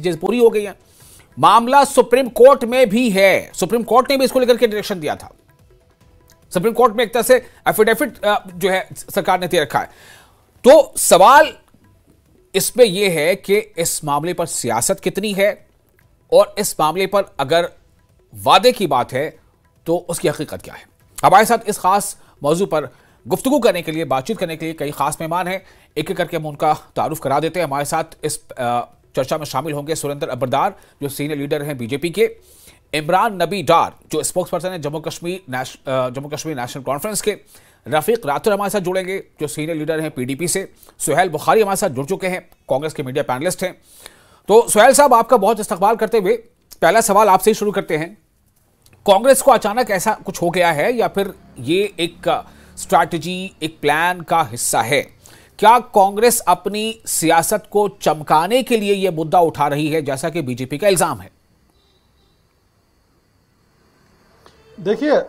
Stages पूरी हो गई हैं। मामला सुप्रीम कोर्ट में भी है, सुप्रीम कोर्ट ने भी इसको लेकर के डायरेक्शन दिया था। सुप्रीम कोर्ट में एक तरह से एफिडेविट जो है सरकार ने दे रखा है। तो सवाल इसमें यह है कि इस मामले पर सियासत कितनी है, और इस मामले पर अगर वादे की बात है तो उसकी हकीकत क्या है। हमारे साथ इस खास मौजू पर गुफ्तगू करने के लिए, बातचीत करने के लिए कई खास मेहमान हैं। एक एक करके हम उनका तारुफ करा देते हैं। हमारे साथ इस चर्चा में शामिल होंगे सुरेंद्र अबरदार, जो सीनियर लीडर हैं बीजेपी के, इमरान नबी डार, जो स्पोक्स पर्सन है जम्मू कश्मीर नेशनल कॉन्फ्रेंस के, रफीक राठौर हमारे साथ जुड़ेंगे जो सीनियर लीडर हैं पीडीपी से, सुहेल बुखारी हमारे साथ जुड़ चुके हैं, कांग्रेस के मीडिया पैनलिस्ट हैं। तो सुहेल साहब, आपका बहुत इस्तकबाल करते हुए पहला सवाल आपसे ही शुरू करते हैं। कांग्रेस को अचानक ऐसा कुछ हो गया है या फिर ये एक स्ट्रैटेजी, एक प्लान का हिस्सा है? क्या कांग्रेस अपनी सियासत को चमकाने के लिए यह मुद्दा उठा रही है, जैसा कि बीजेपी का इल्जाम है? देखिए,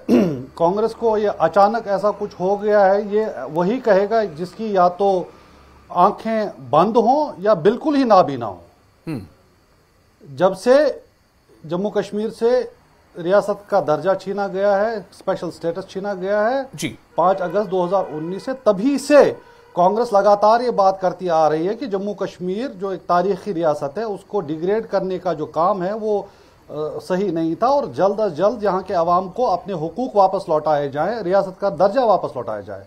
कांग्रेस को ये अचानक ऐसा कुछ हो गया है, ये वही कहेगा जिसकी या तो आंखें बंद हों या बिल्कुल ही नाबीना हो। जब से जम्मू कश्मीर से रियासत का दर्जा छीना गया है, स्पेशल स्टेटस छीना गया है जी 5 अगस्त 2019 से, तभी से कांग्रेस लगातार ये बात करती आ रही है कि जम्मू कश्मीर जो एक तारीखी रियासत है उसको डिग्रेड करने का जो काम है वो सही नहीं था, और जल्द अज जल्द यहाँ के अवाम को अपने हुकूक वापस लौटाए जाएं, रियासत का दर्जा वापस लौटाया जाए।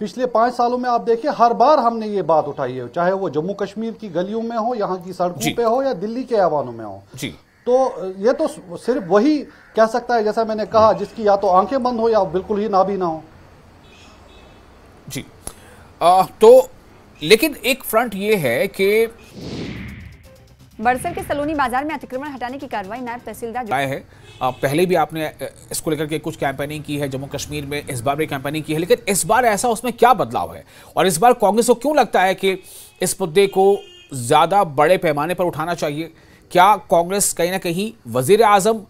पिछले 5 सालों में आप देखिए, हर बार हमने ये बात उठाई है, चाहे वो जम्मू कश्मीर की गलियों में हो, यहाँ की सड़कों पे हो, या दिल्ली के ऐवानों में हो जी। तो ये तो सिर्फ वही कह सकता है, जैसा मैंने कहा, जिसकी या तो आंखें बंद हो या बिल्कुल ही नाबीना हो। जी तो लेकिन एक फ्रंट ये है कि बड़सर के सलोनी बाजार में अतिक्रमण हटाने की कार्रवाई नायब तहसीलदार आए है। पहले भी आपने इसको लेकर के कुछ कैंपेनिंग की है जम्मू कश्मीर में, इस बार भी कैंपेनिंग की है, लेकिन इस बार ऐसा उसमें क्या बदलाव है, और इस बार कांग्रेस को क्यों लगता है कि इस मुद्दे को ज्यादा बड़े पैमाने पर उठाना चाहिए? क्या कांग्रेस कहीं ना कहीं वजीर आजम,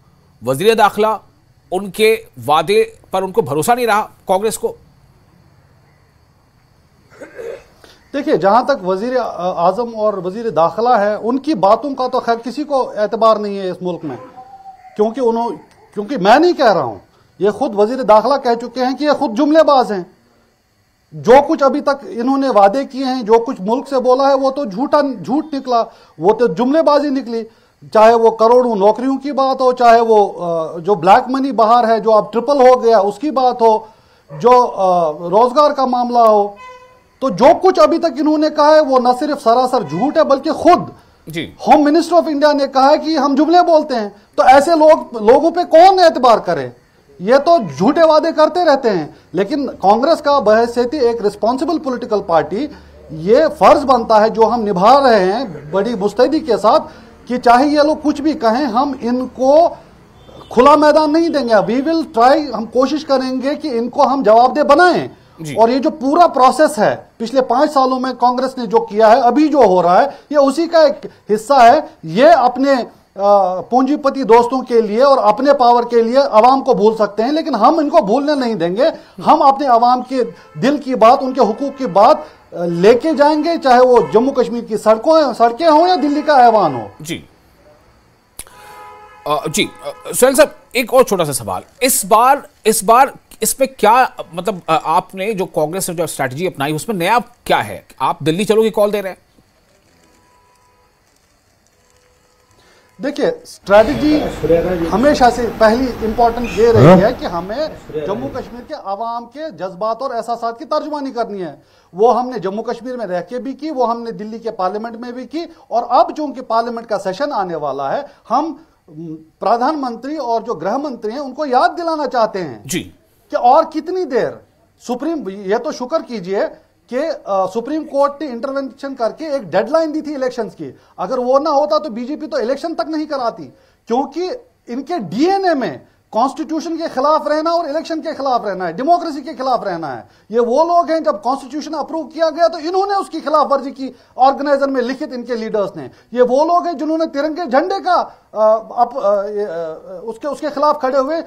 वजीर दाखिला, उनके वादे पर उनको भरोसा नहीं रहा कांग्रेस को? देखिए, जहां तक वजीर आजम और वजीर दाखिला है, उनकी बातों का तो खैर किसी को एतबार नहीं है इस मुल्क में, क्योंकि मैं नहीं कह रहा हूं, ये खुद वजीर दाखिला कह चुके हैं कि ये खुद जुमलेबाज हैं। जो कुछ अभी तक इन्होंने वादे किए हैं, जो कुछ मुल्क से बोला है, वो तो झूठ निकला, वो तो जुमलेबाजी निकली। चाहे वो करोड़ों नौकरियों की बात हो, चाहे वो जो ब्लैक मनी बाहर है जो अब ट्रिपल हो गया उसकी बात हो, जो रोजगार का मामला हो, तो जो कुछ अभी तक इन्होंने कहा है वो न सिर्फ सरासर झूठ है, बल्कि खुद होम मिनिस्टर ऑफ इंडिया ने कहा है कि हम जुमले बोलते हैं। तो ऐसे लोगों पे कौन एतबार करे? ये तो झूठे वादे करते रहते हैं। लेकिन कांग्रेस का बहैसियती एक रिस्पॉन्सिबल पॉलिटिकल पार्टी, ये फर्ज बनता है जो हम निभा रहे हैं बड़ी मुस्तैदी के साथ, कि चाहे ये लोग कुछ भी कहें, हम इनको खुला मैदान नहीं देंगे। वी विल ट्राई, हम कोशिश करेंगे कि इनको हम जवाबदेह बनाएं। और ये जो पूरा प्रोसेस है पिछले 5 सालों में कांग्रेस ने जो किया है, अभी जो हो रहा है, ये उसी का एक हिस्सा है। ये अपने पूंजीपति दोस्तों के लिए और अपने पावर के लिए अवाम को भूल सकते हैं, लेकिन हम इनको भूलने नहीं देंगे। हम अपने अवाम के दिल की बात, उनके हुकूक की बात लेके जाएंगे, चाहे वो जम्मू कश्मीर की सड़कें हो या दिल्ली का ऐवान हो। जी सुहेल साहब, एक और छोटा सा सवाल, इस बार इसमें क्या मतलब, आपने जो कांग्रेस ने जो स्ट्रैटेजी अपनाई उसमें नया क्या है? आप दिल्ली चलो की कॉल दे रहे हैं। देखिए, स्ट्रैटेजी हमेशा से पहली इंपॉर्टेंट ये रही है कि हमें जम्मू कश्मीर के आवाम के जज्बात और एहसासात की तर्जुमानी करनी है। वो हमने जम्मू कश्मीर में रह के भी की, वो हमने दिल्ली के पार्लियामेंट में भी की, और अब चूंकि पार्लियामेंट का सेशन आने वाला है, हम प्रधानमंत्री और जो गृह मंत्री हैं उनको याद दिलाना चाहते हैं जी कि और कितनी देर ये तो शुक्र कीजिए कि सुप्रीम कोर्ट ने इंटरवेंशन करके एक डेडलाइन दी थी इलेक्शंस की। अगर वो ना होता तो बीजेपी तो इलेक्शन तक नहीं कराती, क्योंकि इनके डीएनए में कॉन्स्टिट्यूशन के खिलाफ रहना और इलेक्शन के खिलाफ रहना है, डेमोक्रेसी के खिलाफ रहना है। ये वो लोग हैं, जब कॉन्स्टिट्यूशन अप्रूव किया गया तो इन्होंने उसकी खिलाफ वर्जी की, ऑर्गेनाइजर में लिखित इनके लीडर्स ने। ये वो लोग हैं जिन्होंने तिरंगे झंडे का उसके खिलाफ खड़े हुए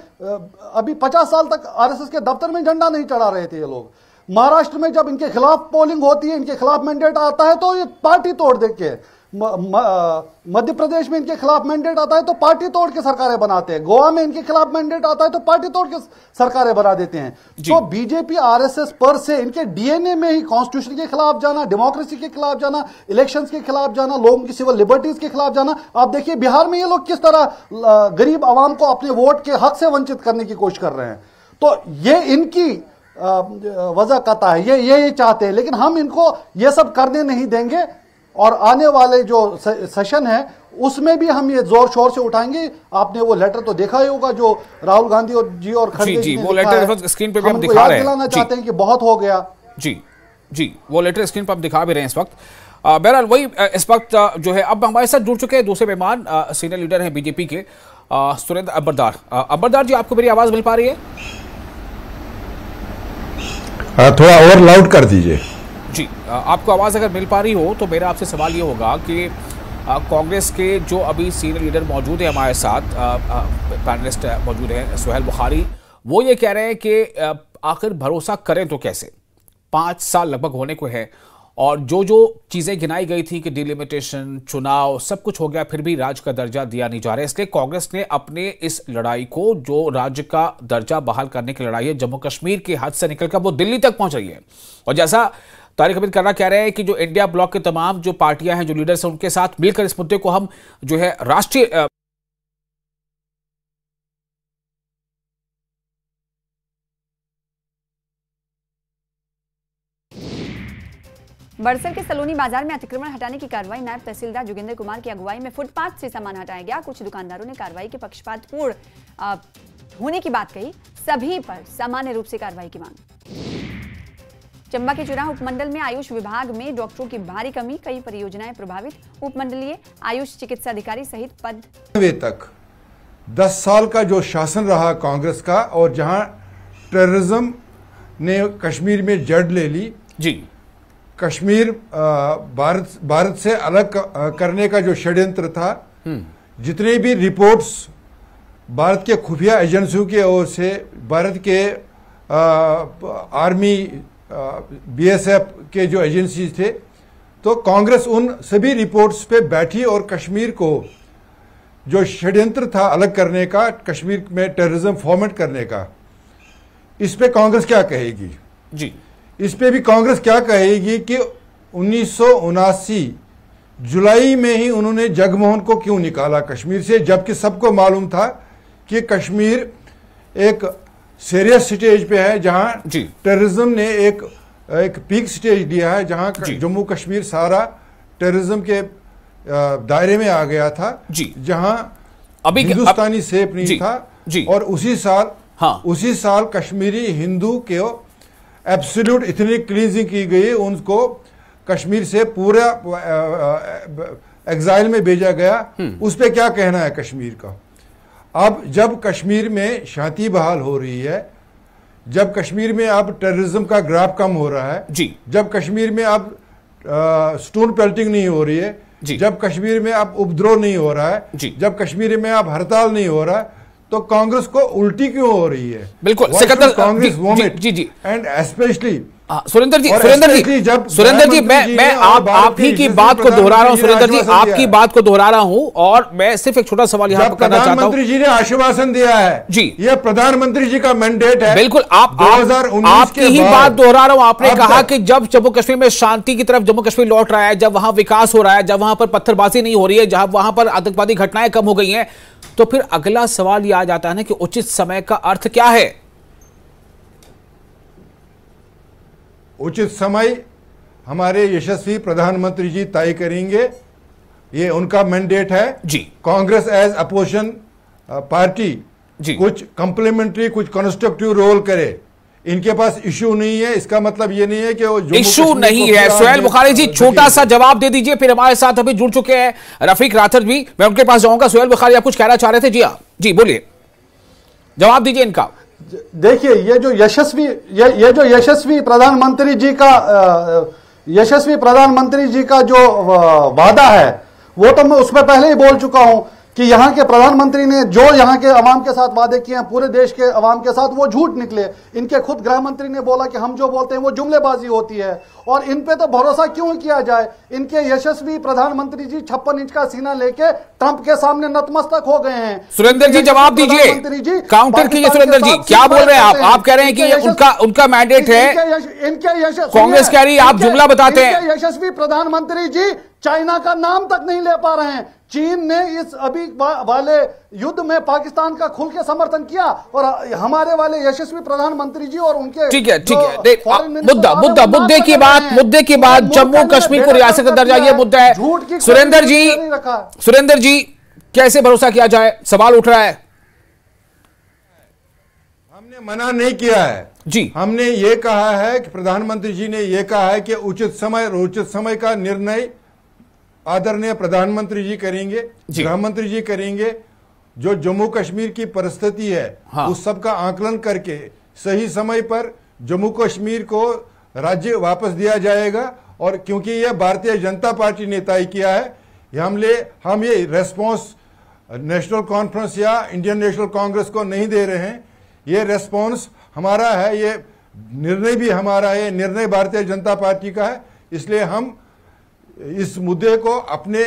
अभी 50 साल तक आरएसएस के दफ्तर में झंडा नहीं चढ़ा रहे थे ये लोग। महाराष्ट्र में जब इनके खिलाफ पोलिंग होती है, इनके खिलाफ मैंडेट आता है, तो ये पार्टी तोड़ देते हैं। मध्य प्रदेश में इनके खिलाफ मैंडेट आता है तो पार्टी तोड़ के सरकारें बनाते हैं, गोवा में इनके खिलाफ मैंडेट आता है तो पार्टी तोड़ के सरकारें बना देते हैं। तो बीजेपी आरएसएस पर से इनके डीएनए में ही कॉन्स्टिट्यूशन के खिलाफ जाना, डेमोक्रेसी के खिलाफ जाना, इलेक्शंस के खिलाफ जाना, लोगों की सिविल लिबर्टीज के खिलाफ जाना। आप देखिए बिहार में ये लोग किस तरह गरीब आवाम को अपने वोट के हक से वंचित करने की कोशिश कर रहे हैं। तो ये इनकी वजह कता है, ये चाहते हैं, लेकिन हम इनको ये सब करने नहीं देंगे। और आने वाले जो सेशन है उसमें भी हम ये जोर शोर से उठाएंगे। आपने वो लेटर तो देखा ही होगा जो राहुल गांधी जी और खड़गे जी वो लेटर स्क्रीन पे भी हम दिखा रहे हैं, दिलाना चाहते हैं कि बहुत हो गया। जी वो लेटर स्क्रीन पर हम दिखा भी रहे हैं इस वक्त। बहरहाल वही इस वक्त जो है अब हमारे साथ जुड़ चुके हैं दूसरे मेहमान, सीनियर लीडर हैं बीजेपी के सुरेंद्र अब्बरदार। अब्बरदार जी, आपको मेरी आवाज मिल पा रही है? थोड़ा और लाउड कर दीजिए। जी, आपको आवाज़ अगर मिल पा रही हो तो मेरा आपसे सवाल ये होगा कि कांग्रेस के जो अभी सीनियर लीडर मौजूद है हमारे साथ, पैनलिस्ट मौजूद हैं सुहेल बुखारी, वो ये कह रहे हैं कि आखिर भरोसा करें तो कैसे, 5 साल लगभग होने को है और जो चीज़ें गिनाई गई थी कि डिलिमिटेशन, चुनाव, सब कुछ हो गया, फिर भी राज्य का दर्जा दिया नहीं जा रहा है। इसलिए कांग्रेस ने अपने इस लड़ाई को, जो राज्य का दर्जा बहाल करने की लड़ाई है, जम्मू कश्मीर के हद से निकलकर वो दिल्ली तक पहुंच रही है। और जैसा तारिक हमीद करना कह रहे हैं कि जो इंडिया ब्लॉक के तमाम जो पार्टियां हैं, जो लीडर्स हैं, उनके साथ मिलकर इस मुद्दे को हम जो है राष्ट्रीय बड़सर के सलोनी बाजार में अतिक्रमण हटाने की कार्रवाई, नायब तहसीलदार जोगिंदर कुमार की अगुवाई में फुटपाथ से सामान हटाया गया। कुछ दुकानदारों ने कार्रवाई के पक्षपातपूर्ण होने की बात कही, सभी पर सामान्य रूप से कार्रवाई की मांग। चंबा के चुराह उपमंडल में आयुष विभाग में डॉक्टरों की भारी कमी, कई परियोजनाएं प्रभावित। उपमंडलीय आयुष चिकित्सा अधिकारी सहित पद तक 10 साल का जो शासन रहा कांग्रेस का, और जहां टेररिज्म ने कश्मीर में जड़ ले ली, जी कश्मीर भारत से अलग करने का जो षड्यंत्र था, जितने भी रिपोर्ट्स भारत के खुफिया एजेंसियों की ओर से, भारत के आर्मी, बीएसएफ के जो एजेंसीज थे, तो कांग्रेस उन सभी रिपोर्ट्स पे बैठी और कश्मीर को जो षड्यंत्र था अलग करने का, कश्मीर में टेररिज्म फॉर्मेट करने का, इस पे कांग्रेस क्या कहेगी? जी, इस पे भी कांग्रेस क्या कहेगी कि 1979 जुलाई में ही उन्होंने जगमोहन को क्यों निकाला कश्मीर से, जबकि सबको मालूम था कि कश्मीर एक सीरियस स्टेज पे है, जहां टेररिज्म ने एक पीक स्टेज दिया है, जहां जम्मू कश्मीर सारा टेररिज्म के दायरे में आ गया था, जहां अभी हिंदुस्तानी सेफ नहीं था। और उसी साल कश्मीरी हिंदू के एब्सोल्यूट इथनिक क्लींजिंग की गई, उनको कश्मीर से पूरा एग्जाइल में भेजा गया। उस पे क्या कहना है कश्मीर का? अब जब कश्मीर में शांति बहाल हो रही है, जब कश्मीर में अब टेररिज्म का ग्राफ कम हो रहा है, जब कश्मीर में अब स्टोन पेल्टिंग नहीं हो रही है, जब कश्मीर में अब उपद्रव नहीं हो रहा है, जब कश्मीर में अब हड़ताल नहीं हो रहा है, तो कांग्रेस को उल्टी क्यों हो रही है? बिल्कुल, कांग्रेस वोमिट एंड स्पेशली सुरेंद्र जी, मैं आप ही की बात को दोहरा रहा हूं। सुरेंद्र जी, आपकी बात को दोहरा रहा हूं और मैं सिर्फ एक छोटा सवाल यहाँ करना चाहता हूं। प्रधानमंत्री जी ने आश्वासन दिया है, जी, ये प्रधानमंत्री जी का मैंडेट है। बिल्कुल, आपकी ही बात दोहरा रहा हूं। आपने कहा कि जब जम्मू कश्मीर में शांति की तरफ जम्मू कश्मीर लौट रहा है, जब वहां विकास हो रहा है, जब वहां पर पत्थरबाजी नहीं हो रही है, जहां वहां पर आतंकवादी घटनाएं कम हो गई हैं, तो फिर अगला सवाल यह आ जाता है ना कि उचित समय का अर्थ क्या है? उचित समय हमारे यशस्वी प्रधानमंत्री जी तय करेंगे, ये उनका मैंडेट है। जी, कांग्रेस एज अपोजिशन पार्टी कुछ कंप्लीमेंट्री, कुछ कंस्ट्रक्टिव रोल करे। इनके पास इश्यू नहीं है, इसका मतलब ये नहीं है कि वो इश्यू नहीं है। सुहेल बुखारी जी, छोटा सा जवाब दे दीजिए। फिर हमारे साथ अभी जुड़ चुके हैं रफीक राथर भी, मैं उनके पास जाऊंगा। सुहेल बुखारी, आप कुछ कहना चाह रहे थे? जी हाँ, जी बोलिए, जवाब दीजिए इनका। देखिए, ये जो यशस्वी प्रधानमंत्री जी का जो वादा है, वो तो मैं उसमें पहले ही बोल चुका हूं कि यहाँ के प्रधानमंत्री ने जो यहाँ के अवाम के साथ वादे किए हैं पूरे देश के अवाम के साथ वो झूठ निकले। इनके खुद गृह मंत्री ने बोला कि हम जो बोलते हैं वो जुमलेबाजी होती है, और इन पे तो भरोसा क्यों किया जाए। इनके यशस्वी प्रधानमंत्री जी 56 इंच का सीना लेके ट्रंप के सामने नतमस्तक हो गए हैं। सुरेंद्र जी जवाब दीजिए, काउंटर कीजिए। सुरेंद्र जी क्या बोल रहे हैं आप कह रहे हैं कि ये उनका मैंडेट है, इनके यशस्वी, कांग्रेस कह रही है आप जुमला बताते हैं। यशस्वी प्रधानमंत्री जी चाइना का नाम तक नहीं ले पा रहे हैं। चीन ने इस अभी वाले युद्ध में पाकिस्तान का खुल के समर्थन किया, और हमारे वाले यशस्वी प्रधानमंत्री जी और उनके ठीक है मुद्दे की बात जम्मू कश्मीर को रियासत का दर्जा, ये मुद्दा है। सुरेंद्र जी कैसे भरोसा किया जाए, सवाल उठ रहा है। हमने मना नहीं किया है जी, हमने ये कहा है कि प्रधानमंत्री जी ने ये कहा है कि उचित समय का निर्णय आदरणीय प्रधानमंत्री जी करेंगे, गृह मंत्री जी करेंगे। जो जम्मू कश्मीर की परिस्थिति है उस सब का आकलन करके सही समय पर जम्मू कश्मीर को राज्य वापस दिया जाएगा। और क्योंकि यह भारतीय जनता पार्टी ने तय किया है, हम ये रेस्पॉन्स नेशनल कॉन्फ्रेंस या इंडियन नेशनल कांग्रेस को नहीं दे रहे हैं। ये रेस्पॉन्स हमारा है, ये निर्णय भी हमारा है, निर्णय भारतीय जनता पार्टी का है। इसलिए हम इस मुद्दे को अपने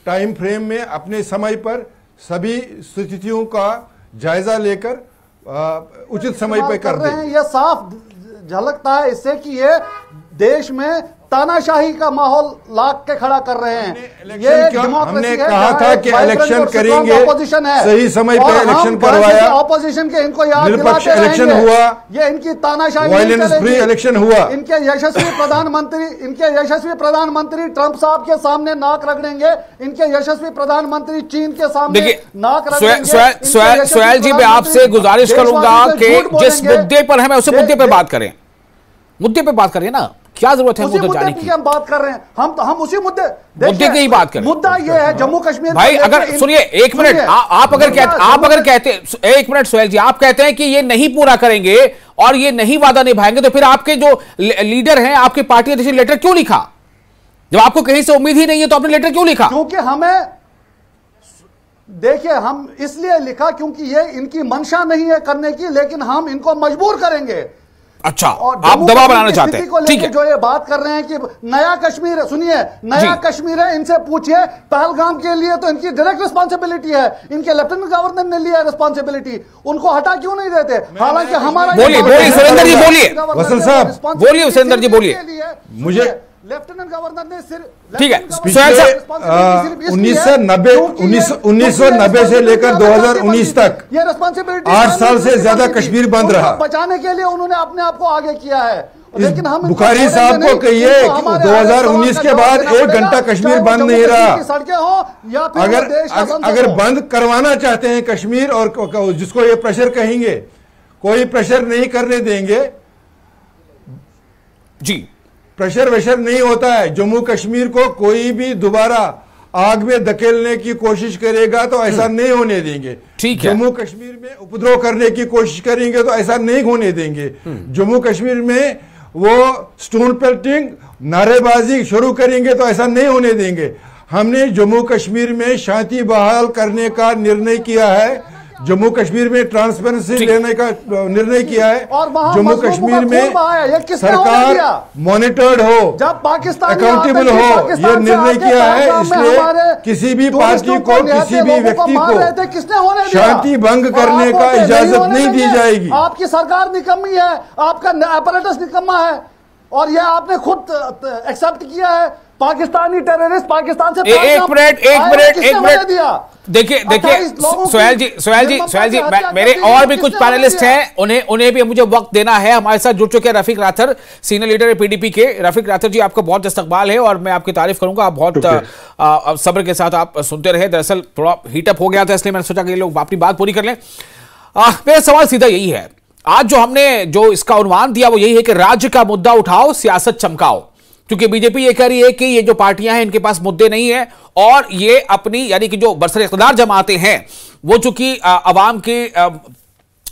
टाइम फ्रेम में अपने समय पर सभी स्थितियों का जायजा लेकर उचित समय पर कर रहे हैं। यह साफ झलकता है इससे कि ये देश में तानाशाही का माहौल लाक के खड़ा कर रहे हैं। ये हमने कहा था कि इलेक्शन करेंगे, सही समय पर इलेक्शन करवाया, ऑपोजिशन के इनको याद निरपेक्ष इलेक्शन हुआ, ये इनकी तानाशाही, वायलेंस फ्री इलेक्शन हुआ। इनके यशस्वी प्रधानमंत्री ट्रंप साहब के सामने नाक रगड़ेंगे, इनके यशस्वी प्रधानमंत्री चीन के सामने नाक रगड़ेंगे। सोहेल जी मैं आपसे गुजारिश करूंगा कि जिस मुद्दे पर है मैं उसी मुद्दे पर बात करें, मुद्दे पे बात करें ना, क्या जरूरत है मुद्दे जाने की। हम बात कर रहे हैं, हम उसी मुद्दे की ही बात करें। मुद्दा ये है जम्मू कश्मीर। भाई अगर सुनिए एक मिनट, आप अगर कहते एक मिनट सोहेल जी, आप कहते हैं कि ये नहीं पूरा करेंगे और ये नहीं वादा निभाएंगे, तो फिर आपके जो लीडर हैं, आपकी पार्टी ने लेटर क्यों लिखा? जब आपको कहीं से उम्मीद ही नहीं है तो आपने लेटर क्यों लिखा? क्योंकि हमें देखिए, हम इसलिए लिखा क्योंकि ये इनकी मंशा नहीं है करने की, लेकिन हम इनको मजबूर करेंगे। अच्छा, आप दबाव बनाना चाहते हैं, ठीक है। जो ये बात कर रहे हैं कि नया कश्मीर है, सुनिए, नया कश्मीर है, इनसे पूछिए पहलगाम के लिए तो इनकी डायरेक्ट रिस्पांसिबिलिटी है, इनके लेफ्टिनेंट गवर्नर ने लिया रिस्पांसिबिलिटी, उनको हटा क्यों नहीं देते? हालांकि हमारा बोलिए सुरेंद्र जी, बोलिए वसल साहब, बोलिए सुरेंद्र जी, बोलिए। मुझे लेफ्टिनेंट गवर्नर ने सिर्फ, ठीक है, 1990 से लेकर 2019 तक ये रिस्पांसिबिलिटी 8 साल से ज्यादा कश्मीर बंद रहा। बचाने के लिए उन्होंने अपने आप को आगे किया है। लेकिन हम बुखारी साहब को कहिए कि 2019 के बाद 1 घंटा कश्मीर बंद नहीं रहा। सड़कें हो या फिर अगर बंद करवाना चाहते हैं कश्मीर, और जिसको ये प्रेशर कहेंगे, कोई प्रेशर नहीं करने देंगे जी। प्रेशर वेशर नहीं होता है। जम्मू कश्मीर को कोई भी दोबारा आग में धकेलने की कोशिश करेगा तो ऐसा नहीं होने देंगे। ठीक है। जम्मू कश्मीर में उपद्रव करने की कोशिश करेंगे तो ऐसा नहीं होने देंगे। जम्मू कश्मीर में वो स्टोन पेल्टिंग, नारेबाजी शुरू करेंगे तो ऐसा नहीं होने देंगे। हमने जम्मू कश्मीर में शांति बहाल करने का निर्णय किया है, जम्मू कश्मीर में ट्रांसपेरेंसी लेने का निर्णय किया है, जम्मू कश्मीर में सरकार मॉनिटर्ड हो, जब पाकिस्तान अकाउंटेबल हो, यह निर्णय किया है। इसलिए किसी भी पार्टी को, किसी भी व्यक्ति को शांति भंग करने का इजाजत नहीं दी जाएगी। आपकी सरकार निकम्मी है, आपका अपरेटस निकम्मा है, और यह आपने खुद एक्सेप्ट किया है। पाकिस्तानी टेररिस्ट पाकिस्तान से एक मिनट देखिए सोहेल जी मेरे और भी कुछ पैनलिस्ट हैं, उन्हें भी मुझे वक्त देना है। हमारे साथ जुड़ चुके हैं रफीक राथर, सीनियर लीडर है पीडीपी के। रफीक राथर जी, आपका बहुत इस्तकबाल है और मैं आपकी तारीफ करूंगा। आप बहुत सब्र के साथ आप सुनते रहे। दरअसल थोड़ा हीटअप हो गया था, इसलिए मैंने सोचा कि लोग अपनी बात पूरी कर लें। मेरा सवाल सीधा यही है, आज जो हमने जो इसका उन्वान दिया वो यही है कि राज्य का मुद्दा उठाओ, सियासत चमकाओ। क्योंकि बीजेपी ये कह रही है कि ये जो पार्टियां हैं इनके पास मुद्दे नहीं है, और ये अपनी यानी कि जो बरसर इख्तिदार जमाते हैं वो चूंकि अवाम के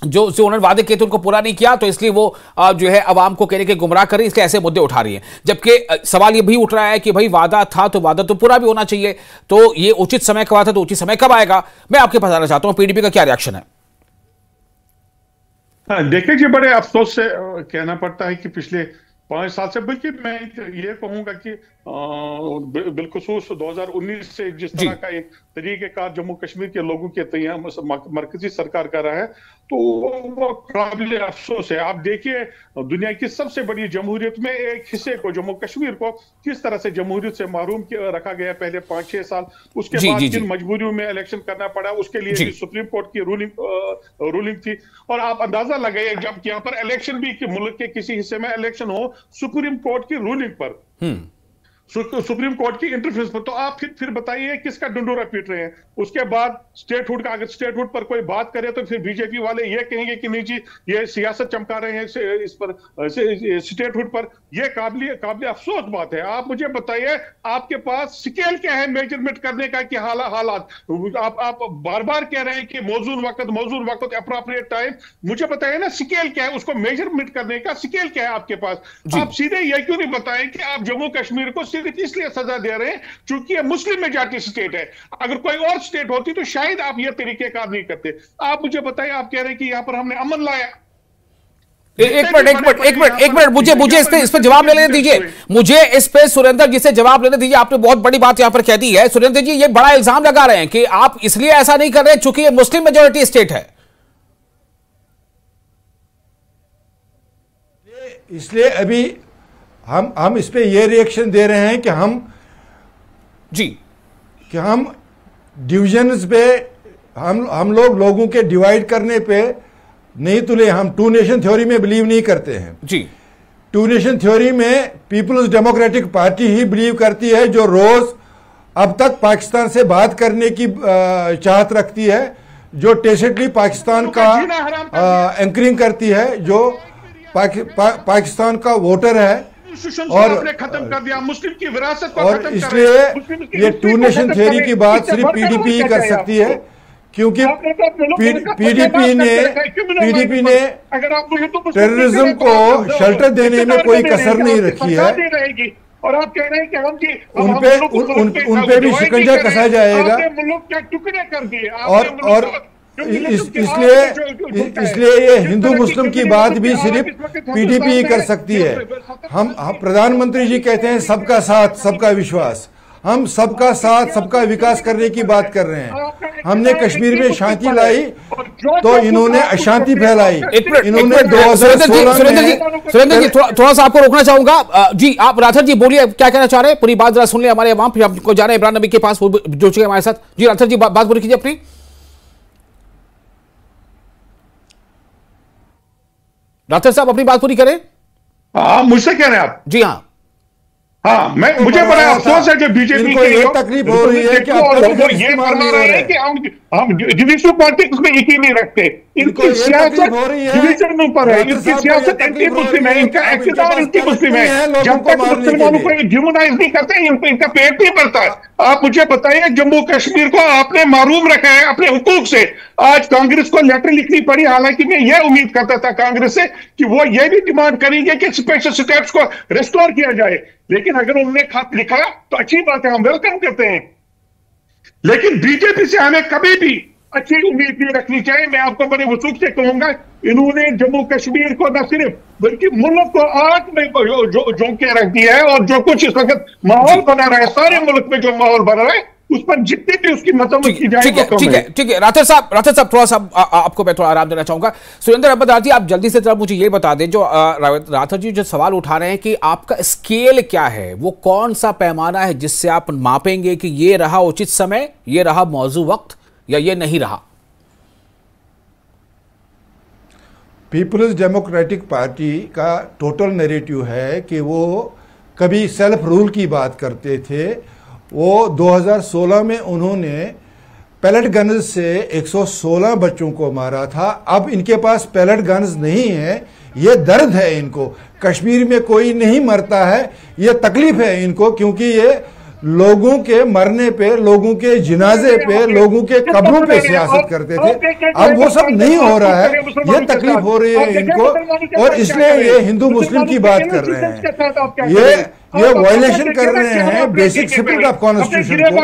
जो उन्होंने वादे किए थे उनको पूरा नहीं किया, तो इसलिए वो जो है अवाम को कहने के गुमराह कर रही है, इसलिए ऐसे मुद्दे उठा रही है। जबकि सवाल ये भी उठ रहा है कि भाई वादा था तो वादा तो पूरा भी होना चाहिए, तो ये उचित समय कब आता, तो उचित समय कब आएगा? मैं आपके पास आना चाहता हूं, पीडीपी का क्या रिएक्शन है? हाँ, देखिए जी, बड़े अफसोस से कहना पड़ता है कि पिछले 5 साल से, बल्कि मैं ये कहूंगा कि बिलखुसूस 2019 से जिस तरह का एक तरीकेकार जम्मू कश्मीर के लोगों के तैयार मरकजी सरकार कर रहा है, तो वो काबिल अफसोस है। आप देखिए, दुनिया की सबसे बड़ी जमहूरियत में एक हिस्से को, जम्मू कश्मीर को, किस तरह से जमहूरियत से महरूम रखा गया पहले 5-6 साल। उसके बाद किन मजबूरियों में इलेक्शन करना पड़ा, उसके लिए भी सुप्रीम कोर्ट की रूलिंग थी। और आप अंदाजा लगाइए, जब यहाँ पर इलेक्शन भी, मुल्क के किसी हिस्से में इलेक्शन हो सुप्रीम कोर्ट की रूलिंग पर, सुप्रीम कोर्ट की इंटरफेरेंस पर, तो आप फिर बताइए किसका डंडोरा पीट रहे हैं। उसके बाद स्टेटहुड का, अगर स्टेटहुड पर कोई बात करे तो फिर बीजेपी वाले ये कहेंगे कि नहीं जी, ये सियासत चमका रहे हैं इस पर, स्टेटहुड पर। ये काबिल अफसोस बात है। आप मुझे बताइए, आपके पास स्केल क्या है मेजरमेंट करने का कि हालात? आप बार बार कह रहे हैं कि मौजूद वक्त, अप्रोप्रिएट टाइम। मुझे बताइए ना, स्केल क्या है, उसको मेजरमेंट करने का स्केल क्या है आपके पास? आप सीधे ये क्यों नहीं बताएं कि आप जम्मू कश्मीर को सिर्फ इसलिए सजा दे रहे हैं क्योंकि ये मुस्लिम मेजॉरिटी स्टेट है? अगर कोई और स्टेट होती तो शायद आप ये तरीकेकार नहीं करते। आप मुझे बताइए, आप कह रहे हैं कि यहां पर हमने अमन लाया। एक मिनट, मुझे इस पे जवाब लेने दीजिए। मुझे इस पे सुरेंद्र जी से जवाब लेने दीजिए। आपने बहुत बड़ी बात यहां पर कह दी है। सुरेंद्र जी, ये बड़ा इल्जाम लगा रहे हैं कि आप इसलिए ऐसा नहीं कर रहे चूंकि ये मुस्लिम मेजॉरिटी स्टेट है, इसलिए अभी हम इस पे ये रिएक्शन दे रहे हैं कि हम डिविजन्स पे, हम लोगों के डिवाइड करने पे नहीं तुले। हम टू नेशन थ्योरी में बिलीव नहीं करते हैं जी। टू नेशन थ्योरी में पीपल्स डेमोक्रेटिक पार्टी ही बिलीव करती है, जो रोज अब तक पाकिस्तान से बात करने की चाहत रखती है, जो टेसिटली पाकिस्तान का एंकरिंग करती है, जो पाकिस्तान का वोटर है, और आपने खत्म कर दिया मुस्लिम की विरासत को, और इसलिए ये टू नेशन थ्योरी की बात सिर्फ पीडीपी ही कर सकती है, क्योंकि पीडीपी ने टेररिज्म को शेल्टर देने में कोई कसर नहीं रखी है। और आप कह रहे हैं कि हम उनपे भी शिकंजा कसा जाएगा, टुकड़े कर दिए। और इसलिए ये हिंदू मुस्लिम की बात भी सिर्फ पीडीपी ही कर सकती है। हम प्रधानमंत्री जी कहते हैं सबका साथ सबका विश्वास। हम सबका साथ सबका विकास करने की बात कर रहे हैं। हमने कश्मीर में शांति लाई तो इन्होंने अशांति फैलाई। इन्होंने 2016 सुरेंद्र जी थोड़ा सा आपको रोकना चाहूंगा जी। आप राठौर जी बोलिए, क्या कहना चाह रहे हैं? पूरी बात जरा सुन ले हमारे अवाम, फिर आपको जा रहे हैं इमरान नबी के पास, जुड़ चुके हमारे साथ। जी राठौर जी, बात पूरी कीजिए अपनी। राठौर साहब अपनी बात पूरी करें। हाँ, मुझसे कह रहे हैं आप? जी हाँ। हाँ, मुझे बड़ा अफसोस है कि बीजेपी को ये तकलीफ हो रही है कि वो ये फरमा रहे हैं कि हम डिविजन पॉलिटिक्स में यकीन नहीं रखते। इनकी सियासत डिविजन ऊपर है, इनकी सियासत एंटी मुस्लिम है, इनका इक़्तिदार एंटी मुस्लिम है। जब तक मुसलमानों को ह्यूमनाइज नहीं करते इनका पेट नहीं भरता है। आप मुझे बताइए, जम्मू कश्मीर को आपने महरूम रखा है अपने हुकूक से। आज कांग्रेस को लेटर लिखनी पड़ी, हालांकि मैं यह उम्मीद करता था कांग्रेस से कि वो ये भी डिमांड करेंगे कि स्पेशल स्टेटस को रिस्टोर किया जाए, लेकिन अगर उन्होंने खत लिखा तो अच्छी बात है, हम वेलकम करते हैं। लेकिन बीजेपी से हमें कभी भी अच्छी उम्मीद नहीं रखनी चाहिए। मैं आपको बड़े वसूख से कहूंगा, इन्होंने जम्मू कश्मीर को न सिर्फ बल्कि मुल्क को आग में झोंक के रख दिया है। और जो कुछ इस वक्त माहौल बना रहा है, सारे मुल्क में जो माहौल बना रहा है, उस पर जितनी भी उसकी मजम्मत की जाए। ठीक है राठौर साहब थोड़ा सा आपको मैं थोड़ा आराम देना चाहूंगा। सुरेंद्र अहमद जी, आप जल्दी से जरा मुझे ये बता दें, जो राठौर जी जो सवाल उठा रहे हैं कि आपका स्केल क्या है, वो कौन सा पैमाना है जिससे आप मापेंगे कि ये रहा उचित समय, ये रहा मौजू वक्त, या ये नहीं रहा? पीपल्स डेमोक्रेटिक पार्टी का टोटल नैरेटिव है कि वो कभी सेल्फ रूल की बात करते थे। वो 2016 में उन्होंने पैलेट गन्स से 116 बच्चों को मारा था। अब इनके पास पैलेट गन्स नहीं है, ये दर्द है इनको। कश्मीर में कोई नहीं मरता है, ये तकलीफ है इनको, क्योंकि ये लोगों के मरने पे, लोगों के जिनाजे पे, लोगों के कब्रों पे सियासत करते थे। अब वो सब नहीं हो रहा है, ये तकलीफ हो रही है इनको, और इसलिए ये हिंदू मुस्लिम की बात कर रहे हैं। ये वायलेशन कर रहे हैं बेसिक स्पिरिट ऑफ कॉन्स्टिट्यूशन को।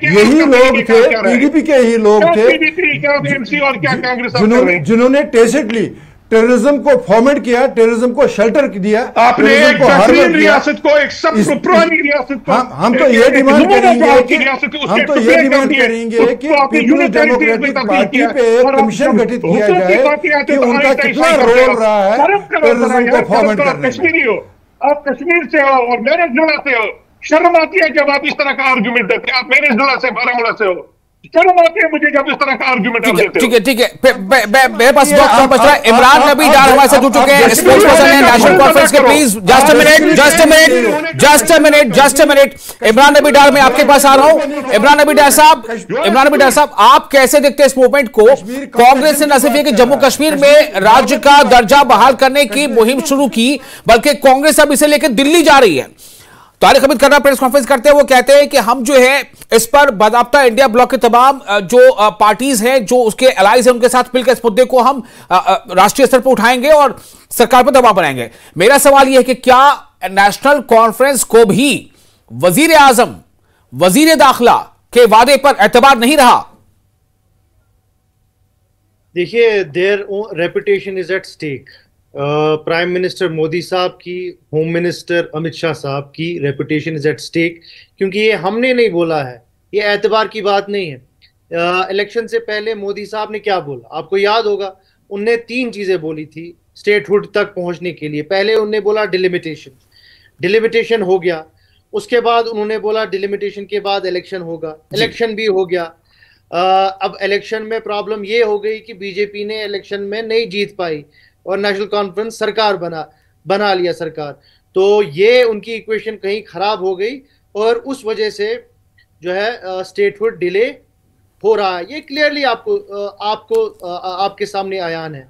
यही लोग थे, पीडीपी के ही लोग थे जिन्होंने टेसिटली टेररिज्म को फॉर्मेट किया, टेररिज्म को शेल्टर दिया, आपने एक बेहतरीन रियासत को, एक सब पुरानी रियासत को, हम तो ये डिमांड करेंगे कि पीपुल्स डेमोक्रेटिक पार्टी पे एक कमीशन गठित किया जाए कि उनका कितना रोल रहा है टेररिज्म को फॉर्मेट करने में। आप कश्मीर से हो और मेरे जिला से हो, शर्म आती है जब आप इस तरह का आर्गुमेंट देते हैं। आप मेरे जिला से, बारामूला से हो, शर्म आती है मुझे जब इस तरह का आर्गुमेंट आप देते हो। ठीक है, मेरे पास वक्त बच रहा है। इमरान नबी डार हमारे साथ जुड़ चुके हैं, स्पोर्ट्स पर्सन है नेशनल कॉन्फ्रेंस के। Please just a minute, Imran नबी डार मैं आपके पास आ रहा हूं। इमरान नबी डार साहब, आप कैसे देखते हैं इस मूवमेंट को? कांग्रेस ने न सिर्फ कि जम्मू कश्मीर में राज्य का दर्जा बहाल करने की मुहिम शुरू की, बल्कि कांग्रेस अब इसे लेकर दिल्ली जा रही है। तारिक हमीद खन्ना प्रेस कॉन्फ्रेंस करते हैं, वो कहते हैं कि हम जो है इस पर बाकायदा इंडिया ब्लॉक के तमाम जो पार्टीज हैं, जो उसके अलाइज हैं, उनके साथ मिलकर इस मुद्दे को हम राष्ट्रीय स्तर पर उठाएंगे और सरकार पर दबाव बनाएंगे। मेरा सवाल यह है कि क्या नेशनल कॉन्फ्रेंस को भी वजीर आजम, वजीर दाखिला के वादे पर एतबार नहीं रहा? देखिए, their reputation is at stake. Prime minister Modi साहब की, होम मिनिस्टर अमित शाह साहब की रेपुटेशन इज एट स्टेक, क्योंकि ये हमने नहीं बोला है, ये एतबार की बात नहीं है। इलेक्शन से पहले मोदी साहब ने क्या बोला आपको याद होगा? उनने 3 चीजें बोली थी स्टेटहुड तक पहुंचने के लिए। पहले उन्होंने बोला डिलिमिटेशन हो गया, उसके बाद उन्होंने बोला डिलिमिटेशन के बाद इलेक्शन होगा, इलेक्शन भी हो गया। अब इलेक्शन में प्रॉब्लम ये हो गई कि बीजेपी ने इलेक्शन में नहीं जीत पाई और नेशनल कॉन्फ्रेंस सरकार बना लिया सरकार, तो ये उनकी इक्वेशन कहीं खराब हो गई और उस वजह से जो है स्टेटहुड डिले हो रहा है। ये क्लियरली आपके सामने आयान है।